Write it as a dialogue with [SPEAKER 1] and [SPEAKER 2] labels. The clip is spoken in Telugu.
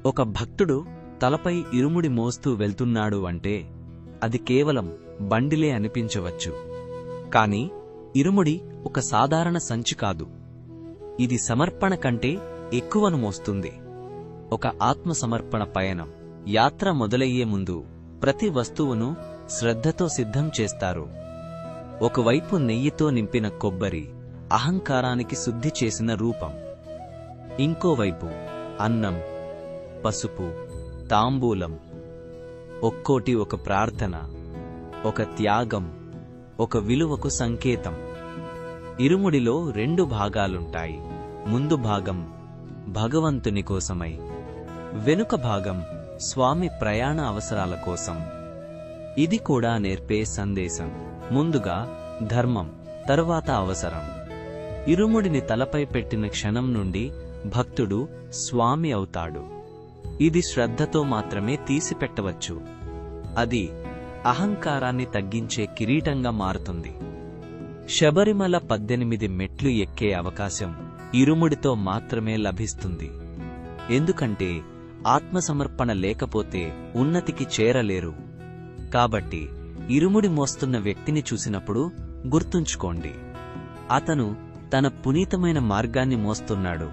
[SPEAKER 1] ఒక భక్తుడు తలపై ఇరుముడి మోస్తూ వెళ్తున్నాడు అంటే అది కేవలం బండిలే అనిపించవచ్చు. కాని ఇరుముడి ఒక సాధారణ సంచి కాదు. ఇది సమర్పణ కంటే ఎక్కువను మోస్తుంది. ఒక ఆత్మసమర్పణ పయనం. యాత్ర మొదలయ్యే ముందు ప్రతి వస్తువును శ్రద్ధతో సిద్ధం చేస్తారు. ఒకవైపు నెయ్యితో నింపిన కొబ్బరి అహంకారానికి శుద్ధి చేసిన రూపం. ఇంకోవైపు అన్నం, పసుపు, తాంబూలం, ఒక్కోటి ఒక ప్రార్థన, ఒక త్యాగం, ఒక విలువకు సంకేతం. ఇరుముడిలో 2 భాగాలుంటాయి. ముందు భాగం భగవంతుని కోసమై, వెనుక భాగం స్వామి ప్రయాణ అవసరాల కోసం. ఇది కూడా నేర్పే సందేశం. ముందుగా ధర్మం, తరువాత అవసరం. ఇరుముడిని తలపై పెట్టిన క్షణం నుండి భక్తుడు స్వామి అవుతాడు. ఇది శ్రద్ధతో మాత్రమే తీసిపెట్టవచ్చు. అది అహంకారాన్ని తగ్గించే కిరీటంగా మారుతుంది. శబరిమల 18 మెట్లు ఎక్కే అవకాశం ఇరుముడితో మాత్రమే లభిస్తుంది. ఎందుకంటే ఆత్మసమర్పణ లేకపోతే ఉన్నతికి చేరలేరు. కాబట్టి ఇరుముడి మోస్తున్న వ్యక్తిని చూసినప్పుడు గుర్తుంచుకోండి, అతను తన పునీతమైన మార్గాన్ని మోస్తున్నాడు.